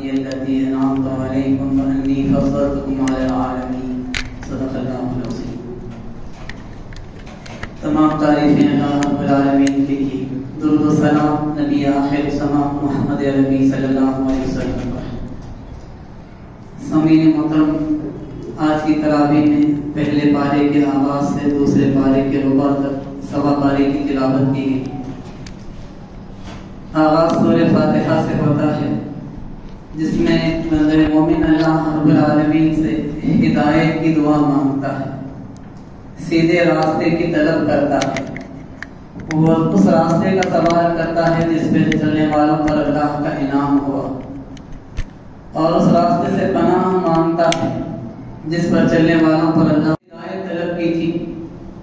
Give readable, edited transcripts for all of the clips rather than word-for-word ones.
عبادي الذي أنعمت عليهم وأني فضلتكم على العالمين صدق الله العظيم. تمام تعریفیں اللہ رب العالمین کے لیے. درود و سلام نبی آخر زمان محمد عربی صلی اللہ علیہ وسلم پر. سامعین محترم، آج کی تراویح میں پہلے پارے کے آغاز سے دوسرے پارے کے ربع تک سوا پارے کی تلاوت کی گئی. آغاز سورہ فاتحہ سے ہوتا ہے، جس میں بندہ مومن اللہ رب العالمین سے ہدایت کی دعا مانگتا ہے، سیدھے راستے کی طلب کرتا ہے. وہ اس راستے کا سوال کرتا ہے جس پہ چلنے والوں پر اللہ کا انعام ہوا، اور اس راستے سے پناہ مانگتا ہے جس پر چلنے والوں پر اللہ نے ہدایت طلب کی تھی.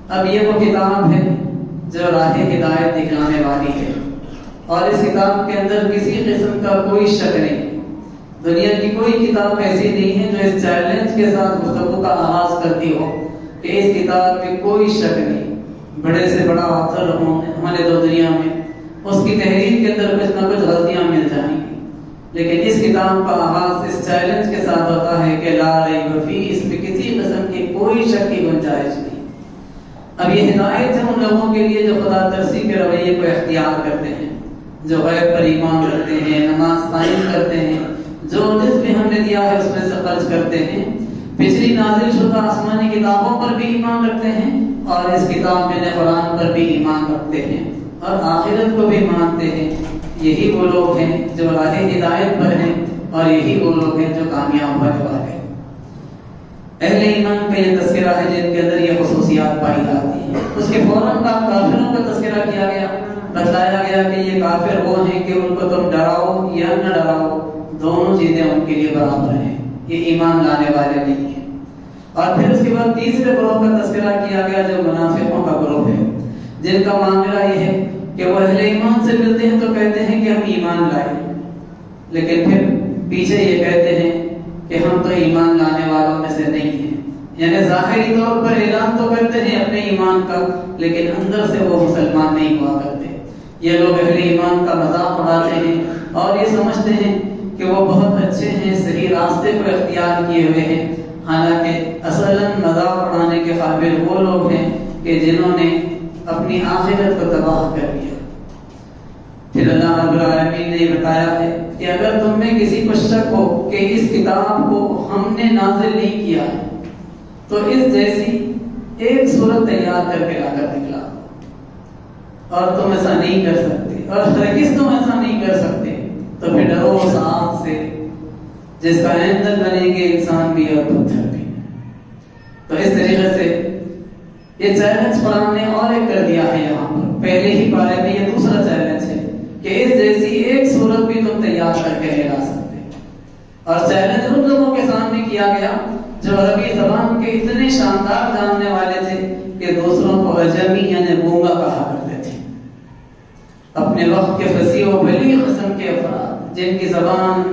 اب یہ وہ کتاب ہے جو راہ ہدایت دکھلانے والی ہے، اور اس کتاب کے اندر کسی قسم کا کوئی شک نہیں. دنیا کی کوئی کتاب ایسی نہیں ہے جو اس چیلنج کے ساتھ گفتگو کا آغاز کرتی ہو کہ اس کتاب میں کوئی شک نہیں. بڑے سے بڑا آتھر ہوں ہمارے دو دنیا میں، اس کی تحریر کے اندر کچھ نہ کچھ غلطیاں مل جائیں گی، لیکن اس کتاب کا آغاز اس چیلنج کے ساتھ ہوتا ہے کہ لا ریب فیہ، اس میں کسی قسم کی کوئی شک کی گنجائش نہیں. اب یہ ہدایت ہے ان لوگوں کے لیے جو خدا ترسی کے رویے کو اختیار کرتے ہیں، جو غیب پر ایمان کرتے ہیں، نماز قائم کرتے ہیں، جو جس بھی ہم نے دیا ہے اس میں سے خرچ کرتے ہیں، پچھلی نازل شدہ آسمانی کتابوں پر بھی ایمان رکھتے ہیں، اور اس کتاب میں قرآن پر بھی ایمان رکھتے ہیں، اور آخرت کو بھی مانتے ہیں. یہی وہ لوگ ہیں جو راہ ہدایت پر ہیں، اور یہی وہ لوگ ہیں جو کامیاب ہونے والے ہیں. اہل ایمان کا یہ تذکرہ ہے جن کے اندر یہ خصوصیات پائی جاتی ہیں. اس کے فوراً بعد کافروں کا تذکرہ کیا گیا. بتلایا گیا کہ یہ کافر وہ ہیں کہ ان کو تم ڈراؤ یا نہ ڈراؤ، دونوں چیزیں ان کے لیے برابر ہیں، یہ ایمان لانے والے نہیں ہیں. اور پھر اس کے بعد تیسرے گروہ کا تذکرہ کیا گیا جو منافقوں کا گروہ ہے، جن کا معاملہ یہ ہے کہ وہ اہل ایمان سے ملتے ہیں تو کہتے ہیں کہ ہم ایمان لائے، لیکن پھر پیچھے یہ کہتے ہیں کہ ہم تو ایمان لانے والوں میں سے نہیں ہیں. یعنی ظاہری طور پر اعلان تو کرتے ہیں اپنے ایمان کا، لیکن اندر سے وہ مسلمان نہیں ہوا کرتے. یہ لوگ اہل ایمان کا مذاق اڑاتے ہیں اور یہ سمجھتے ہیں کہ وہ بہت اچھے ہیں، صحیح راستے کو اختیار کیے ہوئے ہیں، حالانکہ اصلاً مذاق اڑانے کے قابل وہ لوگ ہیں کہ جنہوں نے اپنی آخرت کو تباہ کر دیا. پھر اللہ رب العالمین نے یہ بتایا ہے کہ اگر تم میں کسی کو شک ہو کہ اس کتاب کو ہم نے نازل نہیں کیا ہے تو اس جیسی ایک صورت تیار کر کے لا کر دکھلا، اور تم ایسا نہیں کر سکتے، اور ہرگز تم ایسا نہیں کر سکتے، تو پھر ڈرو اس آگ سے جس کا ایندھن بنیں گے انسان بھی اور پتھر بھی. تو اس طریقے سے یہ چیلنج قرآن نے اور ایک کر دیا ہے. یہاں پر پہلے ہی پارے میں یہ دوسرا چیلنج ہے کہ اس جیسی ایک صورت بھی تم تیار کر کے نہیں لا سکتے. اور چیلنج ان لوگوں کے سامنے کیا گیا جو عربی زبان کے اتنے شاندار جاننے والے تھے کہ دوسروں کو عجمی یعنی گونگا کہا کرتے تھے. اپنے وقت کے فصیح و بلیغ قسم کے افراد جن کی زبان،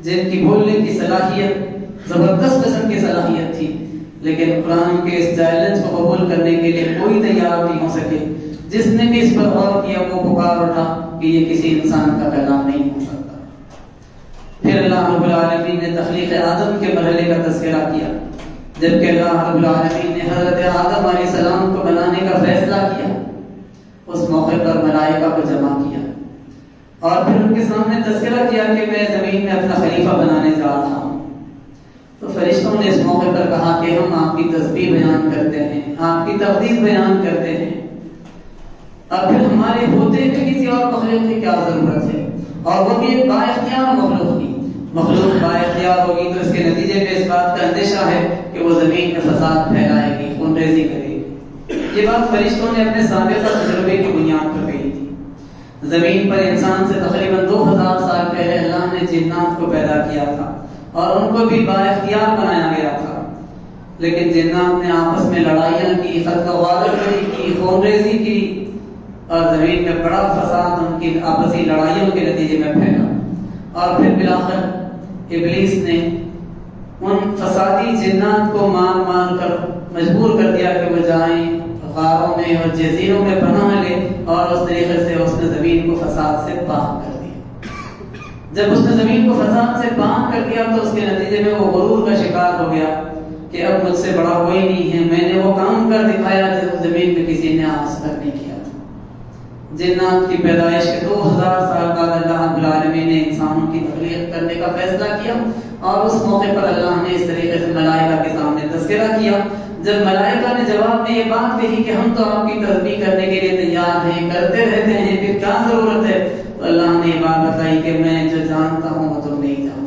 جن کی بولنے کی صلاحیت زبردست قسم کی صلاحیت تھی، لیکن قرآن کے اس چیلنج کو قبول کرنے کے لیے کوئی تیار نہیں ہو سکے. جس نے بھی اس پر غور کیا وہ پکار اٹھا کہ یہ کسی انسان کا کلام نہیں ہو سکتا. پھر اللہ رب العالمین نے تخلیق آدم کے مرحلے کا تذکرہ کیا. جبکہ اللہ رب العالمین نے حضرت آدم علیہ السلام کو بنانے کا فیصلہ کیا، اس موقع پر ملائکہ کو جمع کیا اور پھر ان کے سامنے تذکرہ کیا کہ میں زمین میں اپنا خلیفہ بنانے جا رہا ہوں. تو فرشتوں نے اس موقع پر کہا کہ ہم آپ کی تسبیح بیان کرتے ہیں، آپ کی تقدیس بیان کرتے ہیں، اور پھر ہمارے ہوتے ہوئے کسی اور مخلوق کی کیا ضرورت ہے، اور وہ بھی ایک با اختیار مخلوق کی. مخلوق با اختیار ہوگی تو اس کے نتیجے میں اس بات کا اندیشہ ہے کہ وہ زمین میں فساد پھیلائے گی، خون ریزی کرے گی. یہ بات فرشتوں نے اپنے سابقہ تجربے کی بنیاد پر کہی تھی. زمین پر انسان سے تقریباً 2000 سال پہلے اللہ نے جنات کو پیدا کیا تھا اور ان کو بھی با اختیار بنایا گیا تھا، لیکن جنات نے آپس میں لڑائیاں کی، خط و غارت کی، خون ریزی کی، اور زمین میں بڑا فساد ان کی آپسی لڑائیوں کے نتیجے میں پھیلا. اور پھر بالآخر ابلیس نے ان فسادی جنات کو مار مار کر مجبور کر دیا کہ وہ جائیں غاروں میں اور جزیروں میں پناہ لے، اور اس طریقے سے اس نے زمین کو فساد سے پاک کر دیا. جب اس نے زمین کو فساد سے پاک کا شکار ہو گیا کہ اب مجھ سے بڑا کوئی نہیں ہے، میں نے وہ کام کر دکھایا جو زمین پہ کسی نے آج تک نہیں کیا تھا۔ جنات کی پیدائش کے 2000 سال بعد اللہ رب العالمین نے انسانوں کی تخلیق کرنے کا فیصلہ کیا، اور اس موقع پر اللہ نے اس طریقے سے ملائکہ کے سامنے تذکرہ کیا۔ جب ملائکہ نے جواب میں یہ بات کہی کہ ہم تو آپ کی تسبیح کرنے کے لیے تیار ہیں، کرتے رہتے ہیں، پھر کیا ضرورت ہے، تو اللہ نے یہ بات بتائی کہ میں جو جانتا ہوں وہ تم نہیں جانتے۔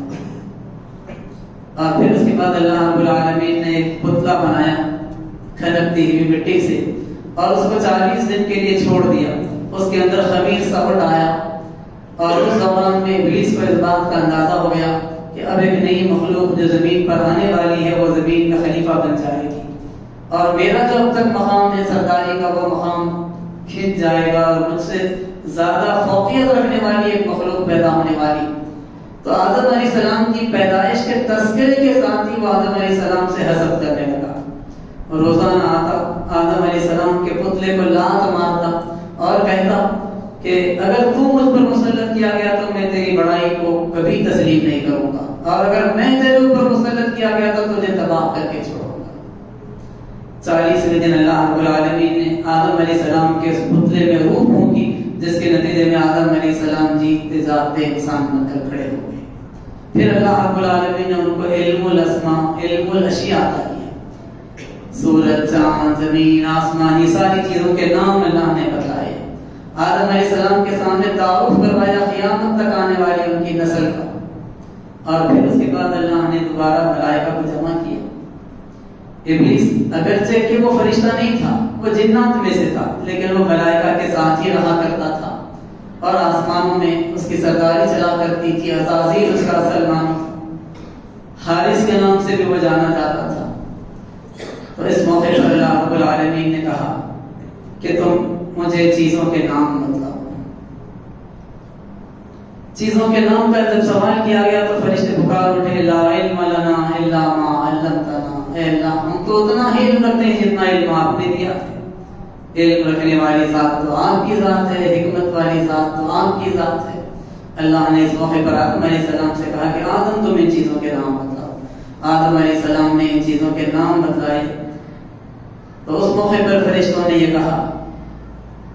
اور پھر اس کے بعد اللہ رب العالمین نے ایک پتلا بنایا کھنکتی ہوئی مٹی سے، اور اس کو 40 دن کے لیے چھوڑ دیا۔ اس کے اندر خمیر سا اٹھ آیا، اور اس دوران میں ابلیس کو اس بات کا اندازہ ہو گیا کہ اب ایک نئی مخلوق جو زمین پر آنے والی ہے وہ زمین کا خلیفہ بن جائے گی، اور میرا جو اب تک مقام ہے سرداری کا وہ مقام کھنچ جائے گا، اور مجھ سے زیادہ فوقیت رکھنے والی ایک مخلوق پیدا ہونے والی۔ تو آدم علیہ السلام کی پیدائش کے تذکرے کے ساتھ ہی وہ آدم علیہ السلام سے حسد کرنے لگا، روزانہ آتا آدم علیہ السلام کے پتلے کو لات مارتا اور کہتا کہ اگر تو مجھ پر مسلط کیا گیا تو میں تیری بڑائی کو کبھی تسلیم نہیں کروں گا، اور اگر میں تیرے اوپر مسلط کیا گیا تو تجھے تباہ کر کے چھوڑوں گا۔ 40ویں دن اللہ رب العالمین نے آدم علیہ السلام کے اس پتلے میں روح پھونکی، جس کے نتیجے میں آدم علیہ السلام جیتے جاگتے انسان بن کر کھڑے ہو گئے۔ پھر اللہ رب العالمین نے ان کو علم الاسماء، علم الاشیاء عطا کیا۔ سورج، چاند، زمین، آسمان، یہ ساری چیزوں کے نام اللہ نے بتائے۔ آدم علیہ السلام کے سامنے تعارف کروایا قیامت تک آنے والی ان کی نسل کا، اور پھر اس کے بعد اللہ نے دوبارہ ملائکہ کو جمع کیا۔ ابلیس اگرچہ کہ وہ فرشتہ نہیں تھا، وہ جنات میں سے تھا، لیکن وہ ملائکہ کے ساتھ ہی رہا کرتا تھا، اور آسمانوں میں اس کی سرداری چلا کرتی تھی۔ عزازیل اس کا اصل نام تھا، حارث کے نام سے بھی وہ جانا جاتا تھا۔ تو اس موقع پر اللہ رب العالمین نے کہا کہ تم مجھے چیزوں کے نام بتلاؤ۔ چیزوں کے نام کا جب سوال کیا گیا تو فرشتے پکار اٹھے، لا علم لنا الا ما علمتنا، اے اللہ ہم تو اتنا ہی علم رکھتے ہیں جتنا علم آپ نے دیا ہے۔ علم رکھنے والی ذات تو آپ کی ذات ہے، حکمت والی ذات تو آپ کی ذات ہے۔ اللہ نے اس موقع پر آدم علیہ السلام سے کہا کہ آدم تم ان چیزوں کے نام بتلاؤ۔ آدم علیہ السلام نے ان چیزوں کے نام بتلائے۔ تو اس موقع پر فرشتوں نے یہ کہا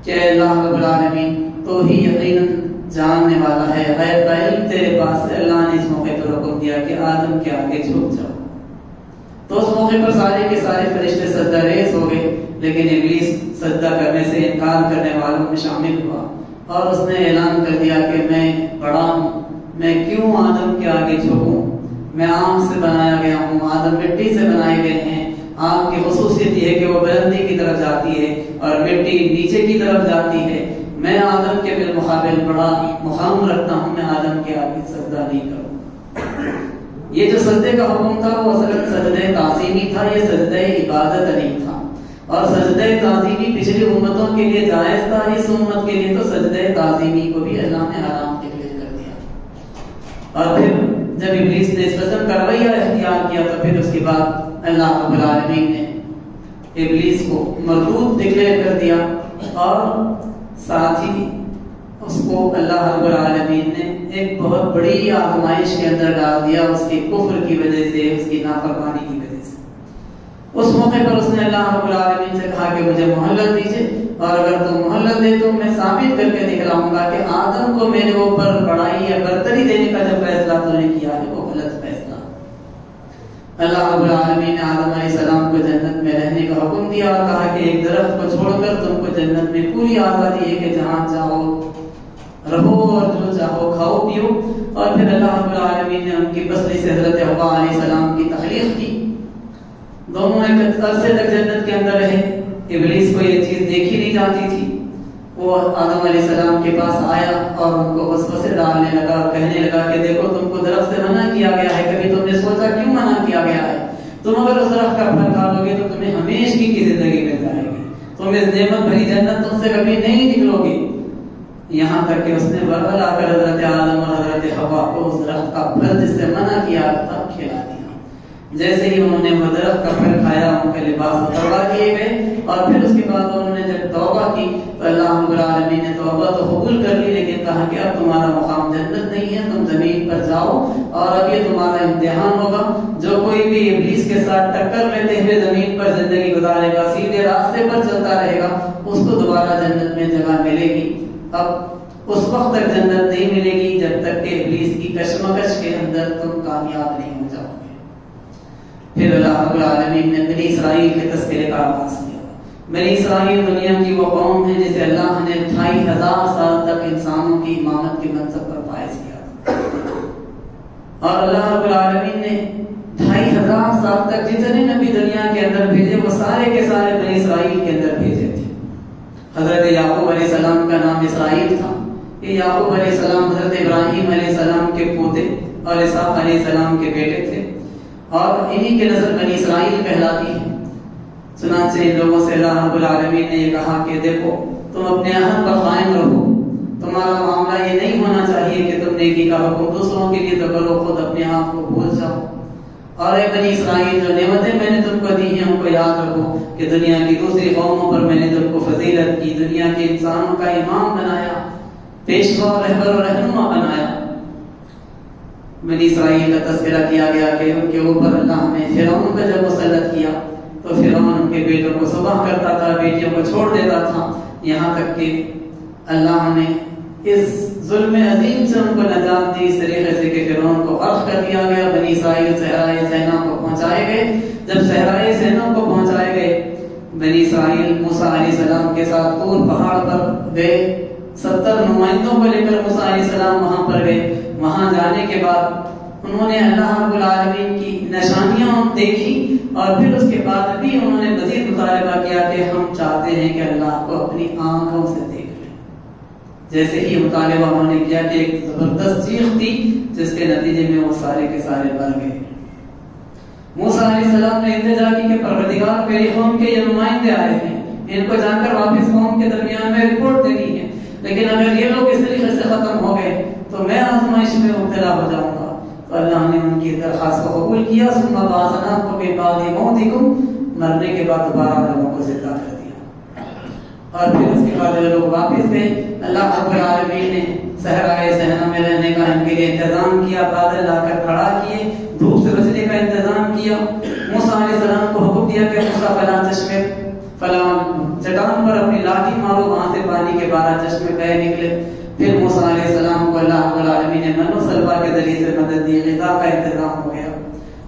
کہ اللہ رب العالمین تو ہی یقیناً جاننے والا ہے، غیب کا علم تیرے پاس ہے۔ اللہ نے اس موقع پر حکم دیا کہ آدم کے آگے جھک جاؤ۔ تو اس موقع پر سارے کے سارے فرشتے سجدہ ریز ہو گئے، لیکن ابلیس سجدہ کرنے سے انکار کرنے والوں میں شامل ہوا، اور اس نے اعلان کر دیا کہ میں بڑا ہوں، میں کیوں آدم کے آگے جھکوں، میں آگ سے بنایا گیا ہوں، آدم مٹی سے بنائے گئے ہیں۔ آگ کی خصوصیت یہ ہے کہ وہ بلندی کی طرف جاتی ہے اور مٹی نیچے کی طرف جاتی ہے۔ میں آدم کے بالمقابل بڑا مقام رکھتا ہوں، میں آدم کے آگے سجدہ نہیں کروں۔ یہ جو سجدے کا حکم تھا وہ اصل سجدہ تعظیمی تھا، یہ سجدہ عبادت نہیں تھا، اور سجدہ تعظیمی پچھلی امتوں کے لیے جائز تھا، اس امت کے لیے تو سجدہ تعظیمی کو بھی اللہ نے حرام ڈکلیئر کر دیا۔ اور پھر جب ابلیس نے اس قسم کا رویہ اختیار کیا تو پھر اس کے بعد اللہ رب العالمین نے ابلیس کو مردود ڈکلیئر کر دیا، اور ساتھ ہی اس کو اللہ رب العالمین نے ایک بہت بڑی آزمائش کے اندر ڈال دیا، اس کے کفر کی وجہ سے، اس کی نافرمانی کی وجہ سے۔ اس موقع پر اس نے اللہ رب العالمین سے کہا کہ مجھے مہلت دیجیے، اور اگر تم مہلت دے تو میں ثابت کر کے دکھلاؤں گا کہ آدم کو میرے اوپر بڑائی یا برتری دینے کا جو فیصلہ تو نے کیا ہے وہ غلط فیصلہ۔ اللہ رب العالمین نے آدم علیہ السلام کو جنت میں رہنے کا حکم دیا، اور کہا کہ ایک درخت کو چھوڑ کر تم کو جنت میں پوری آزادی ہے کہ جہاں چاہو رہو اور جو چاہو کھاؤ پیو۔ اور پھر اللہ رب العالمین نے ان کی بستی سے حضرت حوا علیہ السلام کی تخلیق کی۔ دونوں ایک عرصے تک جنت کے اندر رہے۔ ابلیس کو یہ چیز دیکھی نہیں جاتی تھی، وہ آدم علیہ السلام کے پاس آیا اور ان کو وسوسے ڈالنے لگا اور کہنے لگا کہ دیکھو تم کو درخت سے منع کیا گیا ہے، کبھی تم نے سوچا کیوں منع کیا گیا ہے؟ تم اگر اس درخت کا پھل کھا لو گے تو تمہیں ہمیشہ کی زندگی مل جائے گی، تم اس نعمت بھری جنت تم سے کبھی نہیں نکلو گی۔ یہاں تک کہ اس نے بربر آ کر حضرت آدم اور حضرت حوا کو اس درخت کا پھل جس سے منع کیا تھا کھلا دیا۔ جیسے ہی انہوں نے وہ درخت کا پھل کھایا ان کے لباس اتروا دیے گئے، اور پھر اس کے بعد انہوں نے جب توبہ کی تو اللہ رب العالمین نے توبہ تو قبول کر لی، لیکن کہا کہ اب تمہارا مقام جنت نہیں ہے، تم زمین پر جاؤ اور اب یہ تمہارا امتحان ہوگا۔ جو کوئی بھی ابلیس کے ساتھ ٹکر لیتے ہوئے زمین پر زندگی گزارے گا، سیدھے راستے پر چلتا رہے گا، اس کو دوبارہ جنت میں جگہ ملے گی۔ اب اس وقت تک جنت نہیں ملے گی جب تک کہ ابلیس کی کشمکش کے اندر تم کامیاب نہیں ہو جاؤ گے۔ پھر اللہ رب العالمین نے بنی اسرائیل کے تذکرے کا آغاز کیا۔ بنی اسرائیل دنیا کی وہ قوم ہے جسے اللہ نے 2500 سال تک انسانوں کی امامت کے منصب پر فائز کیا، اور اللہ رب العالمین نے 2500 سال تک جتنے نبی دنیا کے اندر بھیجے وہ سارے کے سارے بنی اسرائیل کے اندر بھیجے تھے۔ حضرت یعقوب علیہ السلام کا نام اسرائیل تھا۔ یہ یعقوب علیہ السلام حضرت ابراہیم علیہ السلام کے پوتے اور اسحاق علیہ السلام کے بیٹے تھے، اور انہی کے نسل بنی اسرائیل کہلاتی ہے۔ چنانچہ ان لوگوں سے اللہ رب العالمین نے یہ کہا کہ دیکھو تم اپنے عہد پر قائم رہو، تمہارا معاملہ یہ نہیں ہونا چاہیے کہ تم نیکی کا حکم دوسروں کے لیے تو کرو، خود اپنے آپ کو بھول جاؤ۔ اور اے بنی اسرائیل، جو نعمتیں میں نے تم کو دی ہیں ان کو یاد رکھو کہ دنیا کی دوسری قوموں پر میں نے تم کو فضیلت کی، دنیا کے انسانوں کا امام بنایا، پیشوا رہبر و رہنما بنایا۔ بنی اسرائیل کا تذکرہ کیا گیا کہ ان کے اوپر اللہ نے فرعون کو جب مسلط کیا تو فرعون ان کے بیٹوں کو ذبح کرتا تھا، بیٹیوں کو چھوڑ دیتا تھا، یہاں تک کہ اللہ نے اس ظلم عظیم سے ان کو نجات دی اس طریقے سے کہ فرعون کو غرق کر دیا گیا۔ بنی اسرائیل صحرائے سینا کو پہنچائے گئے۔ جب صحرائے سینا کو پہنچائے گئے، بنی اسرائیل موسیٰ علیہ السلام کے ساتھ طور پہاڑ پر گئے، 70 نمائندوں کو لے کر موسیٰ علیہ السلام وہاں پر گئے۔ وہاں جانے کے بعد انہوں نے اللہ رب العالمین کی نشانیاں دیکھی، اور پھر اس کے بعد بھی انہوں نے مزید مطالبہ کیا کہ ہم چاہتے ہیں کہ اللہ کو اپنی آنکھوں سے دیکھ لیں۔ جیسے ہی مطالبہ انہوں نے کیا کہ ایک زبردست چیخ تھی جس کے نتیجے میں وہ سارے کے سارے مر گئے۔ موسیٰ علیہ السلام نے التجا کی کہ پروردگار میری قوم کے یہ نمائندے آئے ہیں، ان کو جا کر واپس قوم کے درمیان میں رپورٹ دینی ہے، لیکن اگر یہ لوگ اس طریقے سے ختم ہو گئے تو میں آزمائش میں مبتلا ہو جاؤں گا۔ تو اللہ نے ان کی درخواست کو قبول کیا۔ ثم بعثناکم من بعد موتکم، مرنے کے بعد دوبارہ لوگوں کو زندہ کر دیا، اور پھر اس کے بعد وہ لوگ واپس گئے۔ اللہ رب العالمین نے صحرائے صحرا میں رہنے کا ان کے لیے انتظام کیا، بادل لا کر کھڑا کیے، دھوپ سے بچنے کا انتظام کیا۔ موسیٰ علیہ السلام کو حکم دیا کہ موسیٰ فلاں چشمے فلاں چٹان پر اپنی لاٹھی مارو، وہاں سے پانی کے 12 چشمے بہہ نکلے۔ پھر موسیٰ علیہ السلام کو اللہ رب العالمین نے من و سلوہ کے ذریعے سے مدد دی، غذا کا انتظام ہو گیا۔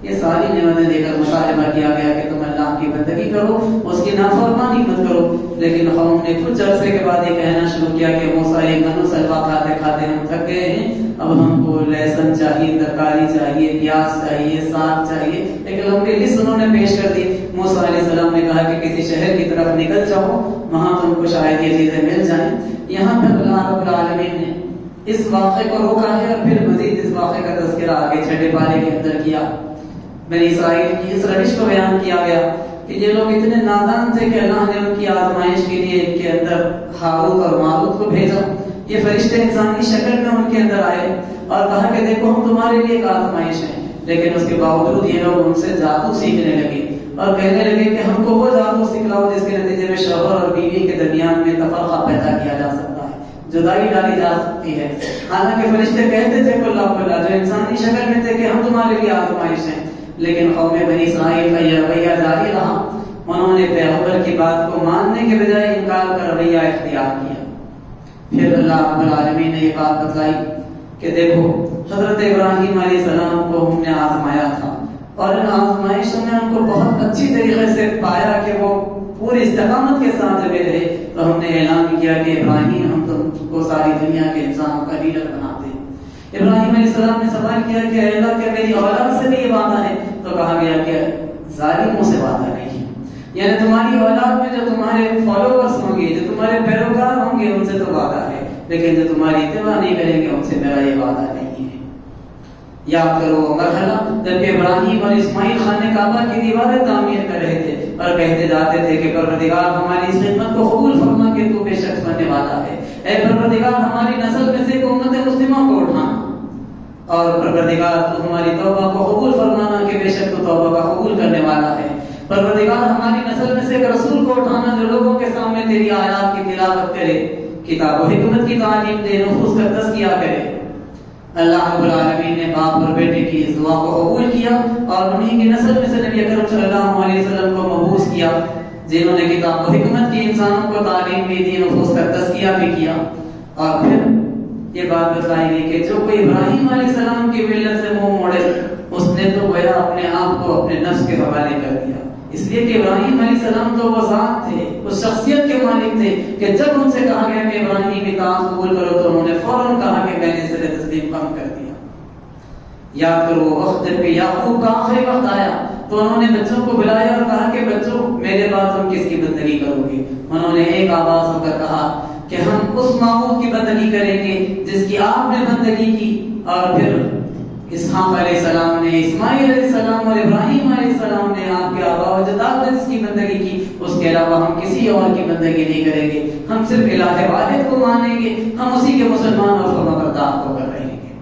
یہ ساری نعمتیں دے کر مطالبہ کیا گیا کہ تم اللہ کی بندگی کرو، اس کی نافرمانی مت کرو، لیکن قوم نے کچھ عرصے کے بعد یہ کہنا شروع کیا کہ موسیٰ یہ من و سلوہ کھاتے کھاتے ہم تھک گئے ہیں، اب ہم کو لہسن چاہیے، ترکاری چاہیے، پیاز چاہیے، ساگ چاہیے۔ ایک لمبی لسٹ انہوں نے پیش کر دی۔ موسیٰ علیہ السلام نے کہا کہ کسی شہر کی طرف نکل جاؤ، وہاں تم کو شاید یہ چیزیں مل جائیں۔ یہاں پر اللہ رب العالمین نے اس واقعے کو روکا ہے، اور پھر مزید اس واقعے کا تذکرہ آگے 6 پارے کے اندر کیا۔ بنی اسرائیل کی اس روش کو بیان کیا گیا کہ یہ لوگ اتنے نادان تھے کہ اللہ نے ان کی آزمائش کے لیے ان کے اندر ہاروت اور ماروت کو بھیجا۔ یہ فرشتے انسانی شکل میں ان کے اندر آئے اور کہا کہ دیکھو ہم تمہارے لیے ایک آزمائش ہے، لیکن اس کے باوجود یہ لوگ ان سے جادو سیکھنے لگے اور کہنے لگے کہ ہم کو وہ جادو سکھلاؤ جس کے نتیجے میں شوہر اور بیوی کے درمیان میں تفرقہ پیدا کیا جا سکتا ہے، جدائی ڈالی جا سکتی ہے۔ حالانکہ فرشتے کہتے تھے کلا کلا، جو انسانی شکل میں تھے، کہ ہم تمہارے لیے آزمائش ہیں، لیکن قوم بنی اسرائیل کا یہ رویہ جاری رہا۔ انہوں نے پیغمبر کی بات کو ماننے کے بجائے انکار کا رویہ اختیار کیا۔ پھر اللہ رب العالمین نے یہ بات بتلائی کہ دیکھو حضرت ابراہیم علیہ السلام کو ہم نے آزمایا تھا، اور ان آزمائشوں میں ان کو بہت اچھی طریقے سے پایا کہ وہ پوری استقامت کے ساتھ لگے رہے، تو ہم نے اعلان کیا کہ ابراہیم ہم تم کو ساری دنیا کے انسانوں کا لیڈر بناتے ہیں۔ ابراہیم علیہ السلام نے سوال کیا کہ اے اللہ کیا میری اولاد سے بھی یہ وعدہ ہے؟ تو کہا گیا کہ ظالموں سے وعدہ نہیں ہے، یعنی تمہاری اولاد میں جو تمہارے فالوورز ہوں گے، جو تمہارے پیروکار ہوں گے، ان سے تو وعدہ ہے، لیکن جو تمہاری اتباع نہیں کریں گے ان سے میرا یہ وعدہ نہیں ہے۔ یاد کرو وہ مرحلہ جب کہ ابراہیم اور اسماعیل خانہ کعبہ کی دیواریں تعمیر کر رہے تھے اور کہتے جاتے تھے کہ پروردگار ہماری اس خدمت کو قبول فرما کہ تو بے شک بننے والا ہے، اے پروردگار ہماری نسل میں سے ایک امت مسلمہ کو اٹھانا۔ اور پروردگار تو ہماری توبہ کو قبول فرمانا کہ بے شک تو توبہ کا قبول کرنے والا ہے۔ پروردگار ہماری نسل میں سے ایک رسول کو اٹھانا جو لوگوں کے سامنے تیری آیات کی تلاوت کرے، کتاب و حکمت کی تعلیم دے، نفوس کا تزکیہ کرے۔ اللہ رب العالمین نے باپ اور بیٹے کی اس دعا کو قبول کیا اور انہی کی نسل میں سے نبی اکرم صلی اللہ علیہ وسلم کو مبعوث کیا، جنہوں نے کتاب و حکمت کی انسانوں کو تعلیم بھی دی، نفوس کا تزکیہ بھی کیا۔ اور پھر یہ بات بتلائی گئی کہ جو کوئی ابراہیم علیہ السلام کی ملت سے منہ موڑے، اس نے تو گویا اپنے آپ کو اپنے نفس کے حوالے کر دیا، اس لیے کہ ابراہیم علیہ السلام تو وہ ذات تھے، اس شخصیت کے مالک تھے کہ جب ان سے کہا گیا کہ ابراہیم اطاعت قبول کرو تو انہوں نے فوراً کہا کہ میں نے اسے تسلیم کم کر دیا۔ یاد کرو وہ وقت جب یعقوب کا آخری وقت آیا تو انہوں نے بچوں کو بلایا اور کہا کہ بچوں میرے بعد تم کس کی بندگی کرو گے؟ انہوں نے ایک آواز ہو کر کہا کہ ہم اس معبود کی بندگی کریں گے جس کی آپ نے بندگی کی۔ اور پھر اسحاق علیہ السلام نے، اسماعیل علیہ السلام اور ابراہیم علیہ السلام نے آپ کے آباء و اجداد نے جس کی بندگی کی، اس کے علاوہ ہم کسی اور کی بندگی نہیں کریں گے، ہم صرف الہ واحد کو مانیں گے، ہم اسی کے مسلمان اور فرمانبردار ہو کر رہیں گے۔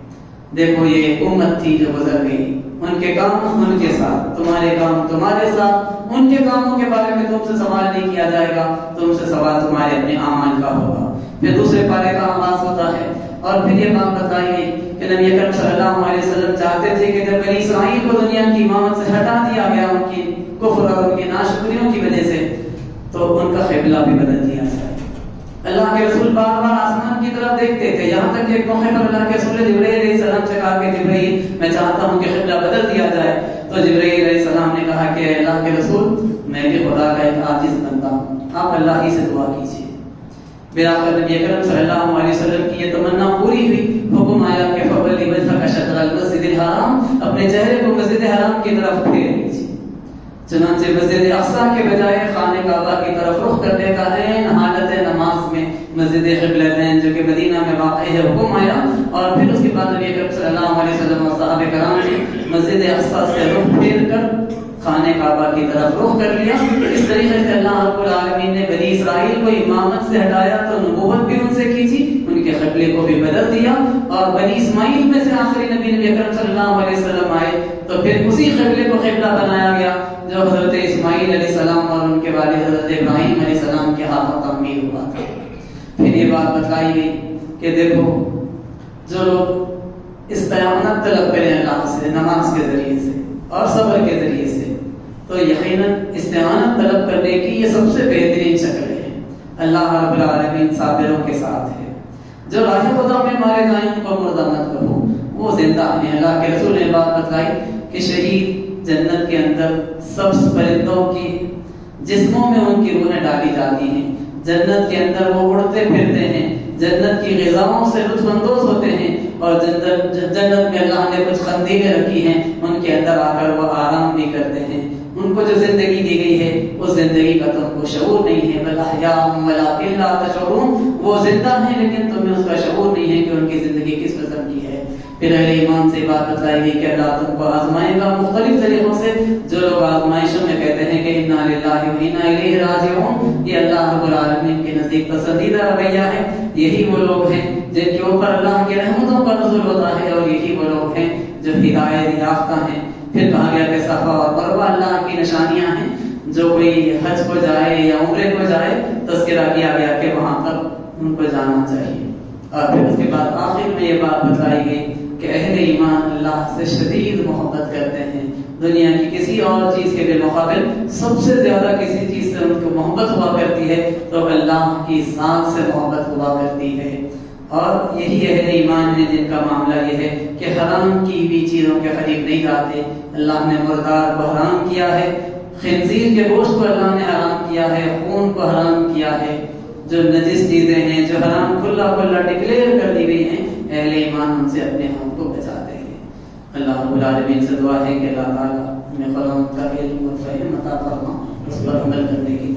دیکھو یہ امت تھی جو گزر گئی، ان کے کام ان کے ساتھ، تمہارے کام تمہارے ساتھ، ان کے کاموں کے بارے میں تم سے سوال نہیں کیا جائے گا، تم سے سوال تمہارے اپنے اعمال کا ہوگا۔ پھر دوسرے پارے کا آغاز ہوتا ہے اور پھر یہ بات بتائی گئی کہ نبی اکرم صلی اللہ علیہ وسلم چاہتے تھے کہ جب بنی اسرائیل کو دنیا کی امامت سے ہٹا دیا گیا ان کی کفر اور ان کی ناشکریوں کی وجہ سے، تو ان کا قبلہ بھی بدل دیا جائے۔ اللہ کے رسول بار بار آسمان کی طرف دیکھتے تھے، یہاں تک کہ ایک موقع پر اللہ کے رسول جبرائیل علیہ السلام سے کہا کہ جبرائیل میں چاہتا ہوں کہ قبلہ بدل دیا جائے، تو جبرائیل علیہ السلام نے کہا کہ اللہ کے رسول میں بھی خدا کا ایک عاجز بندہ ہوں، آپ اللہ ہی سے دعا کیجیے۔ بلاخر نبی اکرم صلی اللہ علیہ وسلم کی یہ تمنا پوری ہوئی، حکم آیا کہ فولی وجهک شطر المسجد الحرام، اپنے چہرے کو مسجد حرام کی طرف پھیر لیجیے۔ چنانچہ مسجد اقصی کے بجائے خانہ کعبہ کی طرف رخ کرنے کا عین حالت نماز میں مسجد قبلتین جو کہ مدینہ میں واقع ہے حکم آیا، اور پھر اس کے بعد نبی اکرم صلی اللہ علیہ وسلم اور صحابہ کرام نے مسجد اقصی سے رخ پھیر کر خانہ کعبہ کی طرف رخ کر لیا۔ اس طریقے سے اللہ رب العالمین نے بنی اسرائیل کو امامت سے ہٹایا تو نبوت بھی ان سے کھینچی، ان کے قبلے کو بھی بدل دیا، اور بنی اسماعیل میں سے آخری نبی اکرم صلی اللہ علیہ وسلم آئے تو پھر اسی قبلے کو قبلہ بنایا گیا جو حضرت اسماعیل علیہ السلام اور ان کے والد حضرت ابراہیم علیہ السلام کے ہاتھوں تعمیر ہوا تھا۔ پھر یہ بات بتائی گئی کہ دیکھو جو لوگ استعانت طلب کریں اللہ سے نماز کے ذریعے سے اور صبر کے ذریعے سے، تو یقیناً استعانت طلب کرنے کی یہ سب سے بہترین شکل ہے۔ اللہ رب العالمین صابروں کے ساتھ ہے۔ جو راہ خدا میں مارے جائیں ان کو مردہ مت کرو، وہ زندہ ہیں۔ اللہ کے رسول نے بات بتائی کہ شہید جنت کے اندر سبز پرندوں کی جسموں میں ان کی روحیں ڈالی جاتی ہیں، جنت کے اندر وہ اڑتے پھرتے ہیں، جنت کی غذاؤں سے لطف اندوز ہوتے ہیں، اور جنت میں اللہ نے کچھ قندیلیں رکھی ہیں، ان کے اندر آ کر وہ آرام بھی کرتے ہیں۔ ان کو جو زندگی دی گئی ہے اس زندگی کا تم کو شعور نہیں ہے، بل احیاء ولکن لا تشعرون، وہ زندہ ہیں لیکن تمہیں اس کا شعور نہیں ہے کہ ان کی زندگی کس قسم کی ہے۔ پھر اہل ایمان سے بات بتائی گئی کہ اللہ تم کو آزمائے گا مختلف طریقوں سے۔ جو لوگ آزمائشوں میں کہتے ہیں کہ انا للہ و انا الیہ راجعون، یہ اللہ رب العالمین کے نزدیک پسندیدہ رویہ ہے۔ یہی وہ لوگ ہیں جن کے اوپر اللہ کی رحمتوں کا نزول ہوتا ہے، اور یہی وہ لوگ ہیں جو ہدایت یافتہ ہیں۔ پھر کہا گیا کہ صفا اور مروہ اللہ کی نشانیاں ہیں، جو کوئی حج کو جائے یا عمرے کو جائے تذکرہ کیا گیا کہ وہاں پر ان کو جانا چاہیے۔ اور پھر اس کے بعد آخر میں یہ بات بتائی گئی کہ اہل ایمان اللہ سے شدید محبت کرتے ہیں، دنیا کی کسی اور چیز کے بالمقابل سب سے زیادہ کسی چیز سے ان کو محبت ہوا کرتی ہے تو اللہ کی ذات سے محبت ہوا کرتی ہے۔ اور یہی اہل ایمان ہے جن کا معاملہ یہ ہے کہ حرام کی بھی چیزوں کے قریب نہیں جاتے۔ اللہ نے مردار کو حرام کیا ہے، خنزیر کے گوشت کو اللہ نے حرام کیا ہے، خون کو حرام کیا ہے، جو نجس چیزیں ہیں جو حرام کھلا کھلا ڈکلیئر کر دی گئی ہیں، اہل ایمان ان سے اپنے آپ کو بچاتے ہیں۔ اللہ رب العالمین سے دعا ہے کہ اللہ تعالیٰ ہمیں قرآن کا علم و فہم عطا فرما، اس پر عمل کرنے کی